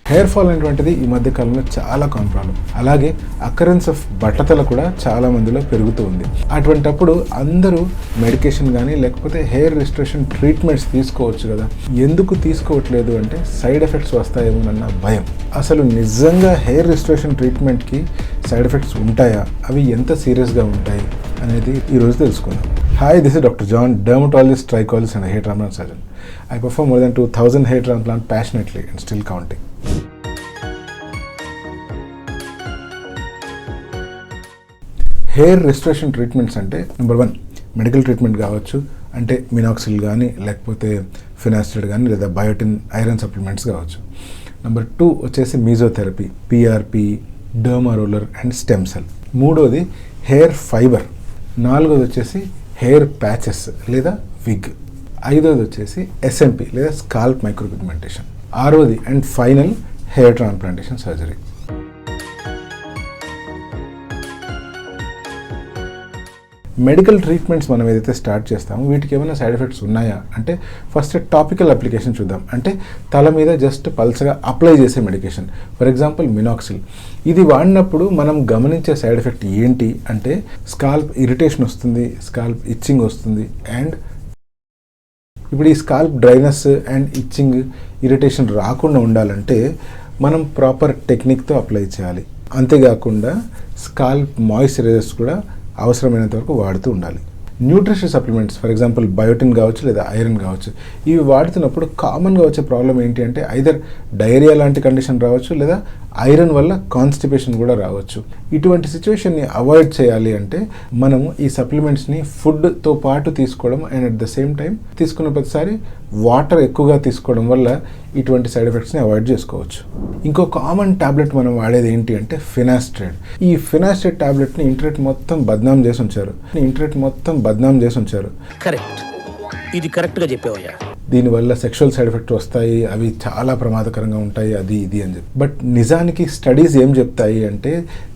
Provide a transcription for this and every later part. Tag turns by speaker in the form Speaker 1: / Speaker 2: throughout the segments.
Speaker 1: Hair fall అనేటువంటిది ఈ మధ్య కాలంలో చాలా కామన్ ప్రాబ్లం. అలాగే అకరెన్స్ ఆఫ్ బట్టతల కూడా చాలా మందిలో పెరుగుతూ ఉంది. అటువంటప్పుడు అందరూ మెడికేషన్ కానీ లేకపోతే హెయిర్ రిస్టరేషన్ ట్రీట్మెంట్స్ తీసుకోవచ్చు కదా. ఎందుకు తీసుకోవట్లేదు అంటే సైడ్ ఎఫెక్ట్స్ వస్తాయేమోనన్న భయం. అసలు నిజంగా హెయిర్ రిస్టరేషన్ ట్రీట్మెంట్కి సైడ్ ఎఫెక్ట్స్ ఉంటాయా, అవి ఎంత సీరియస్గా ఉంటాయి అనేది ఈరోజు తెలుసుకుందాం. Hi, this is Dr. John, dermatologist, trichologist and a hair transplant surgeon. I perform more than 2000 hair transplant passionately and still counting. Hair restoration treatments అంటే నెంబర్ 1 మెడికల్ ట్రీట్మెంట్ కావచ్చు, అంటే మినాక్సిల్ కానీ లేకపోతే ఫినాస్టైడ్ కానీ లేదా బయోటిన్ ఐరన్ సప్లిమెంట్స్ కావచ్చు. Number 2 వచ్చేసి mesotherapy, PRP, derma roller and stem cell. 3వది హెయిర్ ఫైబర్. 4వది వచ్చేసి హెయిర్ ప్యాచెస్ లేదా విగ్. 5వది వచ్చేసి ఎస్ఎంపి లేదా స్కాల్ప్ మైక్రోపిగ్మెంటేషన్. 6వది and final hair transplantation surgery. Medical treatments మనం ఏదైతే స్టార్ట్ చేస్తామో వీటికి ఏమైనా సైడ్ ఎఫెక్ట్స్ ఉన్నాయా అంటే ఫస్ట్ టాపికల్ అప్లికేషన్ చూద్దాం. అంటే తల మీద జస్ట్ పల్చగా అప్లై చేసే మెడికేషన్, ఫర్ ఎగ్జాంపుల్ మినాక్సిల్. ఇది వాడినప్పుడు మనం గమనించే సైడ్ ఎఫెక్ట్ ఏంటి అంటే స్కాల్ప్ ఇరిటేషన్ వస్తుంది, స్కాల్ప్ ఇచ్చింగ్ వస్తుంది. అండ్ ఇప్పుడు ఈ scalp dryness and itching irritation రాకుండా ఉండాలంటే మనం ప్రాపర్ టెక్నిక్తో అప్లై చేయాలి. అంతేకాకుండా స్కాల్ప్ మాయిశ్చరైజర్స్ కూడా అవసరమైనంత వరకు వాడుతూ ఉండాలి. Nutrition supplements, for example biotin కావచ్చు లేదా ఐరన్ కావచ్చు, ఇవి వాడుతున్నప్పుడు కామన్గా వచ్చే ప్రాబ్లం ఏంటి అంటే ఐదర్ డయేరియా లాంటి కండిషన్ రావచ్చు లేదా ఐరన్ వల్ల కాన్స్టిపేషన్ కూడా రావచ్చు. ఇటువంటి సిచ్యువేషన్ని అవాయిడ్ చేయాలి అంటే మనము ఈ సప్లిమెంట్స్ని ఫుడ్తో పాటు తీసుకోవడం and at the same time తీసుకున్న ప్రతిసారి వాటర్ ఎక్కువగా తీసుకోవడం వల్ల ఇటువంటి సైడ్ ఎఫెక్ట్స్ని అవాయిడ్ చేసుకోవచ్చు. ఇంకో కామన్ టాబ్లెట్ మనం వాడేది ఏంటి అంటే ఫినాస్టైడ్. ఈ ఫినాస్టైడ్ టాబ్లెట్ని ఇంటర్నెట్ మొత్తం బద్నాం చేసి ఉంచారు.
Speaker 2: కరెక్ట్, ఇది కరెక్ట్గా చెప్పావయ్యా.
Speaker 1: దీనివల్ల సెక్షువల్ సైడ్ ఎఫెక్ట్ వస్తాయి, అవి చాలా ప్రమాదకరంగా ఉంటాయి, అది ఇది అని చెప్పి. బట్ నిజానికి స్టడీస్ ఏం చెప్తాయి అంటే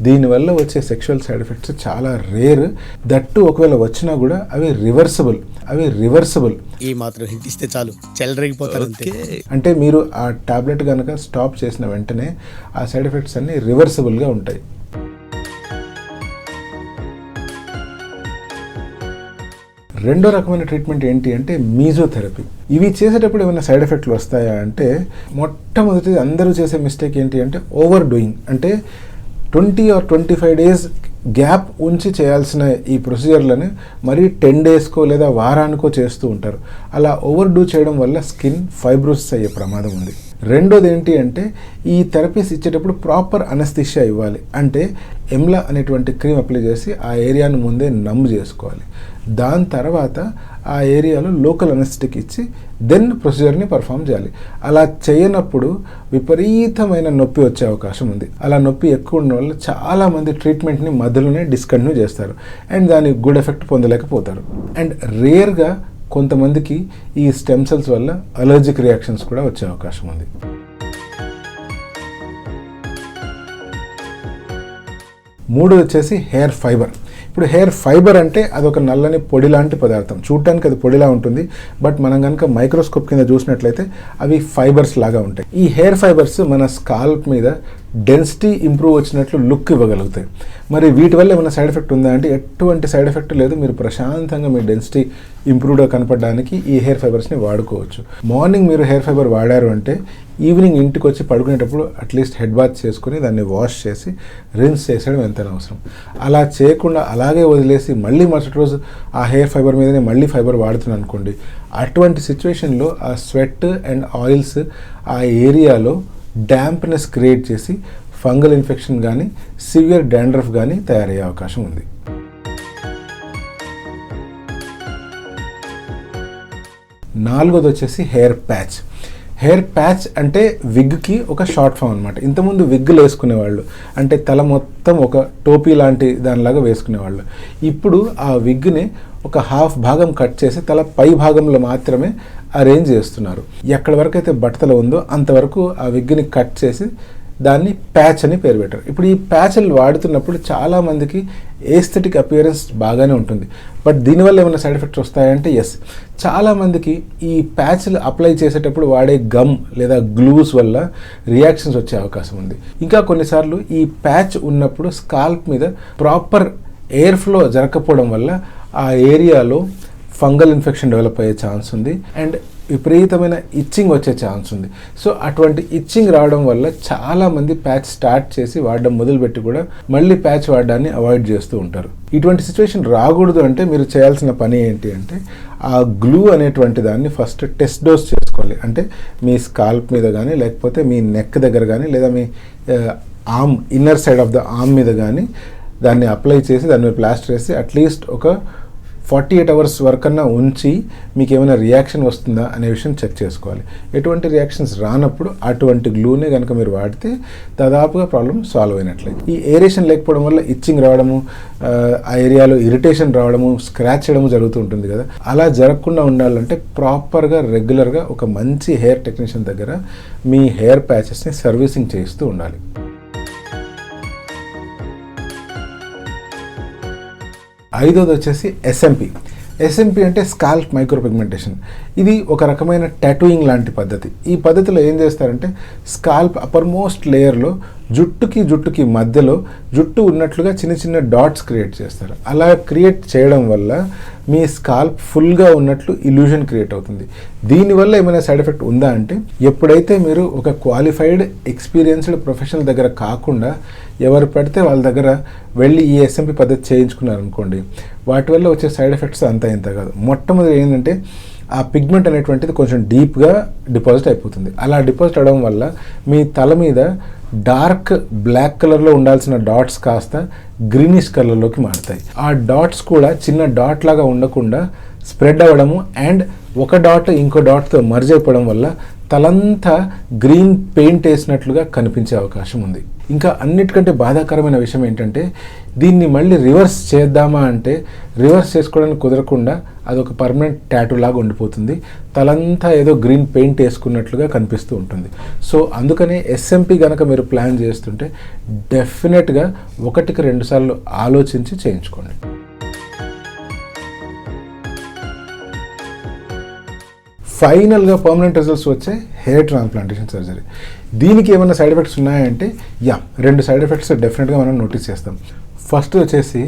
Speaker 1: దీనివల్ల వచ్చే సెక్షువల్ సైడ్ ఎఫెక్ట్స్ చాలా రేర్. దట్టు ఒకవేళ వచ్చినా కూడా అవి రివర్సబుల్.
Speaker 2: ఈ మాత్రం హింట్ ఇస్తే చాలు, చెలరేగిపోతారు అంతే.
Speaker 1: అంటే మీరు ఆ టాబ్లెట్ కనుక స్టాప్ చేసిన వెంటనే ఆ సైడ్ ఎఫెక్ట్స్ అన్ని రివర్సబుల్గా ఉంటాయి. రెండో రకమైన ట్రీట్మెంట్ ఏంటి అంటే మీజోథెరపీ. ఇవి చేసేటప్పుడు ఏమైనా సైడ్ ఎఫెక్ట్లు వస్తాయా అంటే మొట్టమొదటి అందరూ చేసే మిస్టేక్ ఏంటి అంటే ఓవర్ డూయింగ్. అంటే 20 or 25 days గ్యాప్ ఉంచి చేయాల్సిన ఈ ప్రొసీజర్లను మరీ 10 daysకో లేదా వారానికో చేస్తూ ఉంటారు. అలా ఓవర్ డూ చేయడం వల్ల స్కిన్ ఫైబ్రోసిస్ అయ్యే ప్రమాదం ఉంది. రెండోది ఏంటి అంటే ఈ థెరపీస్ ఇచ్చేటప్పుడు ప్రాపర్ అనస్థీషియా ఇవ్వాలి. అంటే ఎమ్లా అనేటువంటి క్రీమ్ అప్లై చేసి ఆ ఏరియాను ముందే నమ్ము చేసుకోవాలి. దాని తర్వాత ఆ ఏరియాలో లోకల్ అనస్థెటిక్ ఇచ్చి దెన్ ప్రొసీజర్ని పర్ఫామ్ చేయాలి. అలా చేయనప్పుడు విపరీతమైన నొప్పి వచ్చే అవకాశం ఉంది. అలా నొప్పి ఎక్కువ ఉండడం వల్ల చాలామంది ట్రీట్మెంట్ని మధ్యలోనే డిస్కంటిన్యూ చేస్తారు అండ్ దాని గుడ్ ఎఫెక్ట్ పొందలేకపోతారు. అండ్ రేర్గా కొంతమందికి ఈ స్టెమ్ సెల్స్ వల్ల అలర్జిక్ రియాక్షన్స్ కూడా వచ్చే అవకాశం ఉంది. మూడోది వచ్చేసి హెయిర్ ఫైబర్. ఇప్పుడు హెయిర్ ఫైబర్ అంటే అదొక నల్లని పొడి లాంటి పదార్థం. చూడటానికి అది పొడిలా ఉంటుంది, బట్ మనం కనుక మైక్రోస్కోప్ కింద చూసినట్లయితే అవి ఫైబర్స్ లాగా ఉంటాయి. ఈ హెయిర్ ఫైబర్స్ మన స్కాల్ప్ మీద డెన్సిటీ ఇంప్రూవ్ వచ్చినట్లు లుక్ ఇవ్వగలుగుతాయి. మరి వీటి వల్ల ఏమైనా సైడ్ ఎఫెక్ట్ ఉందా అంటే ఎటువంటి సైడ్ ఎఫెక్ట్ లేదు. మీరు ప్రశాంతంగా మీ డెన్సిటీ ఇంప్రూవ్గా కనపడడానికి ఈ హెయిర్ ఫైబర్స్ని వాడుకోవచ్చు. మార్నింగ్ మీరు హెయిర్ ఫైబర్ వాడారు అంటే ఈవినింగ్ ఇంటికి వచ్చి పడుకునేటప్పుడు అట్లీస్ట్ హెడ్ బాత్ చేసుకుని దాన్ని వాష్ చేసి రిన్స్ చేసేయడం ఎంతైనా అవసరం. అలా చేయకుండా అలాగే వదిలేసి మళ్ళీ మరుసటి రోజు ఆ హెయిర్ ఫైబర్ మీదనే మళ్ళీ ఫైబర్ వాడుతున్నాను అనుకోండి, అటువంటి సిచ్యువేషన్లో ఆ స్వెట్ అండ్ ఆయిల్స్ ఆ ఏరియాలో డాంప్నెస్ క్రియేట్ చేసి ఫంగల్ ఇన్ఫెక్షన్ కానీ సివియర్ డాండ్రఫ్ కానీ తయారయ్యే అవకాశం ఉంది. నాలుగోది వచ్చేసి హెయిర్ ప్యాచ్. హెయిర్ ప్యాచ్ అంటే విగ్కి ఒక షార్ట్ ఫామ్ అనమాట. ఇంతకుముందు విగ్గులు వేసుకునేవాళ్ళు, అంటే తల మొత్తం ఒక టోపీ లాంటి దానిలాగా వేసుకునేవాళ్ళు. ఇప్పుడు ఆ విగ్ని ఒక హాఫ్ భాగం కట్ చేసి తల పై భాగంలో మాత్రమే అరేంజ్ చేస్తున్నారు. ఎక్కడి వరకు అయితే బట్టతల ఉందో అంతవరకు ఆ విగ్ని కట్ చేసి దాన్ని ప్యాచ్ అని పేరు పెట్టారు. ఇప్పుడు ఈ ప్యాచ్లు వాడుతున్నప్పుడు చాలామందికి ఏస్థెటిక్ అపియరెన్స్ బాగానే ఉంటుంది, బట్ దీనివల్ల ఏమైనా సైడ్ ఎఫెక్ట్స్ వస్తాయంటే ఎస్, చాలామందికి ఈ ప్యాచ్లు అప్లై చేసేటప్పుడు వాడే గమ్ లేదా గ్లూస్ వల్ల రియాక్షన్స్ వచ్చే అవకాశం ఉంది. ఇంకా కొన్నిసార్లు ఈ ప్యాచ్ ఉన్నప్పుడు స్కాల్ప్ మీద ప్రాపర్ ఎయిర్ ఫ్లో జరగకపోవడం వల్ల ఆ ఏరియాలో ఫంగల్ ఇన్ఫెక్షన్ డెవలప్ అయ్యే ఛాన్స్ ఉంది అండ్ విపరీతమైన ఇచ్చింగ్ వచ్చే ఛాన్స్ ఉంది. సో అటువంటి ఇచ్చింగ్ రావడం వల్ల చాలామంది ప్యాచ్ స్టార్ట్ చేసి వాడడం మొదలుపెట్టి కూడా మళ్ళీ ప్యాచ్ వాడడాన్ని అవాయిడ్ చేస్తూ ఉంటారు. ఇటువంటి సిచ్యువేషన్ రాకూడదు అంటే మీరు చేయాల్సిన పని ఏంటి అంటే ఆ గ్లూ అనేటువంటి దాన్ని ఫస్ట్ టెస్ట్ డోస్ చేసుకోవాలి. అంటే మీ స్కాల్ప్ మీద కానీ లేకపోతే మీ నెక్ దగ్గర కానీ లేదా మీ arm inner side of the arm మీద కానీ దాన్ని అప్లై చేసి దాని మీద ప్లాస్టర్ వేసి అట్లీస్ట్ ఒక 48 అవర్స్ వరకన్నా ఉంచి మీకు ఏమైనా రియాక్షన్ వస్తుందా అనే విషయం చెక్ చేసుకోవాలి. ఎటువంటి రియాక్షన్స్ రానప్పుడు అటువంటి గ్లూనే కనుక మీరు వాడితే దాదాపుగా ప్రాబ్లం సాల్వ్ అయినట్లే. ఈ ఏరేషన్ లేకపోవడం వల్ల ఇచ్చింగ్ రావడము, ఆ ఏరియాలో ఇరిటేషన్ రావడము, స్క్రాచ్ చేయడము జరుగుతూ ఉంటుంది కదా. అలా జరగకుండా ఉండాలంటే ప్రాపర్గా రెగ్యులర్గా ఒక మంచి హెయిర్ టెక్నీషియన్ దగ్గర మీ హెయిర్ ప్యాచెస్ని సర్వీసింగ్ చేస్తూ ఉండాలి. ఐదోది వచ్చేసి ఎస్ఎంపి. ఎస్ఎంపి అంటే స్కాల్ప్ మైక్రోపిగ్మెంటేషన్. ఇది ఒక రకమైన టాటూయింగ్ లాంటి పద్ధతి. ఈ పద్ధతిలో ఏం చేస్తారంటే స్కాల్ప్ అప్పర్ మోస్ట్ లేయర్లో జుట్టుకి మధ్యలో జుట్టు ఉన్నట్లుగా చిన్న చిన్న డాట్స్ క్రియేట్ చేస్తారు. అలా క్రియేట్ చేయడం వల్ల మీ స్కాల్ప్ ఫుల్గా ఉన్నట్లు ఇల్యూజన్ క్రియేట్ అవుతుంది. దీనివల్ల ఏమైనా సైడ్ ఎఫెక్ట్ ఉందా అంటే ఎప్పుడైతే మీరు ఒక క్వాలిఫైడ్ ఎక్స్పీరియన్స్డ్ ప్రొఫెషనల్ దగ్గర కాకుండా ఎవరు పడితే వాళ్ళ దగ్గర వెళ్ళి ఈ ఎస్ఎంపి పద్ధతి చేయించుకున్నారనుకోండి, వాటి వల్ల వచ్చే సైడ్ ఎఫెక్ట్స్ అంత ఇంత కాదు. మొట్టమొదటి ఏంటంటే ఆ పిగ్మెంట్ అనేటువంటిది కొంచెం డీప్గా డిపాజిట్ అయిపోతుంది. అలా డిపాజిట్ అవడం వల్ల మీ తల మీద డార్క్ బ్లాక్ కలర్లో ఉండాల్సిన డాట్స్ కాస్త గ్రీనిష్ కలర్లోకి మారుతాయి. ఆ డాట్స్ కూడా చిన్న డాట్ లాగా ఉండకుండా స్ప్రెడ్ అవ్వడము అండ్ ఒక డాట్ ఇంకో డాట్తో మర్జ్ అయిపోవడం వల్ల తలంతా గ్రీన్ పెయింట్ వేసినట్లుగా కనిపించే అవకాశం ఉంది. ఇంకా అన్నిటికంటే బాధాకరమైన విషయం ఏంటంటే దీన్ని మళ్ళీ రివర్స్ చేద్దామా అంటే రివర్స్ చేసుకోవడానికి కుదరకుండా అదొక పర్మనెంట్ టాటూ లాగా ఉండిపోతుంది. తలంతా ఏదో గ్రీన్ పెయింట్ వేసుకున్నట్లుగా కనిపిస్తూ ఉంటుంది. సో అందుకనే ఎస్ఎంపి కనుక మీరు ప్లాన్ చేస్తుంటే డెఫినెట్గా 1-2 సార్లు ఆలోచించి చేయించుకోండి. ఫైనల్గా పర్మనెంట్ రిజల్ట్స్ వచ్చే హెయిర్ ట్రాన్స్ప్లాంటేషన్ సర్జరీ. దీనికి ఏమైనా సైడ్ ఎఫెక్ట్స్ ఉన్నాయంటే 2 సైడ్ ఎఫెక్ట్స్ డెఫినెట్గా మనం నోటీస్ చేస్తాం. ఫస్ట్ వచ్చేసి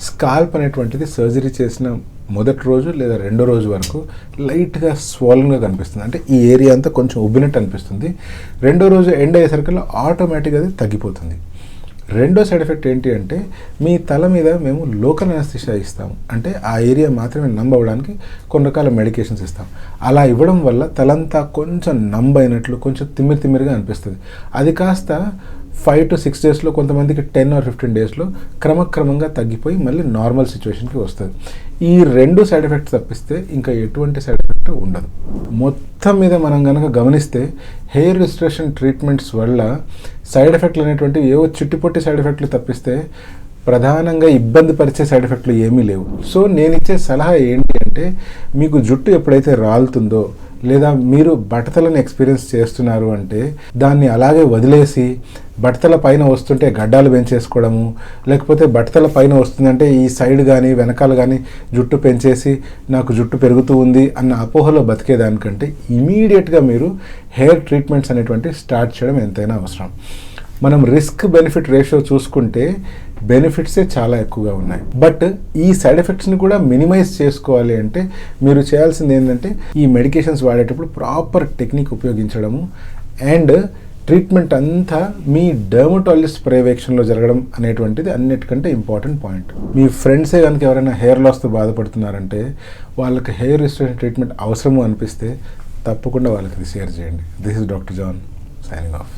Speaker 1: స్కాల్ప్ అనేటువంటిది సర్జరీ చేసిన మొదటి రోజు లేదా రెండో రోజు వరకు లైట్గా స్వాలన్గా కనిపిస్తుంది. అంటే ఈ ఏరియా అంతా కొంచెం ఉబ్బినట్టు అనిపిస్తుంది. రెండో రోజు ఎండ్ అయ్యేసరికల్లా ఆటోమేటిక్గా అది తగ్గిపోతుంది. రెండో సైడ్ ఎఫెక్ట్ ఏంటి అంటే మీ తల మీద మేము లోకల్ అనస్థీషియా ఇస్తాము. అంటే ఆ ఏరియా మాత్రమే నంబ్ అవ్వడానికి కొన్ని రకాల మెడికేషన్స్ ఇస్తాం. అలా ఇవ్వడం వల్ల తలంతా కొంచెం నంబ్ అయినట్లు కొంచెం తిమ్మిరిగా అనిపిస్తుంది. అది కాస్త 5 to 6 డేస్లో, కొంతమందికి 10 or 15 డేస్లో క్రమక్రమంగా తగ్గిపోయి మళ్ళీ నార్మల్ సిచ్యువేషన్కి వస్తుంది. ఈ 2 సైడ్ ఎఫెక్ట్స్ తప్పిస్తే ఇంకా ఎటువంటి సైడ్ ఎఫెక్ట్ ఉండదు. మొత్తం మీద మనం కనుక గమనిస్తే హెయిర్ రిస్ట్రిక్షన్ ట్రీట్మెంట్స్ వల్ల సైడ్ ఎఫెక్ట్లు అనేటువంటివి ఏవో చిట్టిపొట్టి సైడ్ ఎఫెక్ట్లు తప్పిస్తే ప్రధానంగా ఇబ్బంది పరిచే సైడ్ ఎఫెక్ట్లు ఏమీ లేవు. సో నేను ఇచ్చే సలహా ఏంటి అంటే మీకు జుట్టు ఎప్పుడైతే రాలుతుందో లేదా మీరు బట్టతలను ఎక్స్పీరియన్స్ చేస్తున్నారు అంటే దాన్ని అలాగే వదిలేసి బట్టతల పైన వస్తుంటే గడ్డాలు పెంచేసుకోవడము, లేకపోతే బట్టతల పైన వస్తుందంటే ఈ సైడ్ కానీ వెనకాల కానీ జుట్టు పెంచేసి నాకు జుట్టు పెరుగుతూ ఉంది అన్న అపోహలో బతికేదానికంటే ఇమీడియట్గా మీరు హెయిర్ ట్రీట్మెంట్స్ అనేటువంటి స్టార్ట్ చేయడం ఎంతైనా అవసరం. మనం రిస్క్ బెనిఫిట్ రేషియో చూసుకుంటే బెనిఫిట్సే చాలా ఎక్కువగా ఉన్నాయి. బట్ ఈ సైడ్ ఎఫెక్ట్స్ని కూడా మినిమైజ్ చేసుకోవాలి అంటే మీరు చేయాల్సింది ఏంటంటే ఈ మెడికేషన్స్ వాడేటప్పుడు ప్రాపర్ టెక్నిక్ ఉపయోగించడము అండ్ ట్రీట్మెంట్ అంతా మీ డెర్మటాలజిస్ట్ పర్యవేక్షణలో జరగడం అనేటువంటిది అన్నిటికంటే ఇంపార్టెంట్ పాయింట్. మీ ఫ్రెండ్సే కనుక ఎవరైనా హెయిర్ లాస్తో బాధపడుతున్నారంటే వాళ్ళకి హెయిర్ రిస్టోరేషన్ ట్రీట్మెంట్ అవసరము అనిపిస్తే తప్పకుండా వాళ్ళకి షేర్ చేయండి. This is doctor John signing of.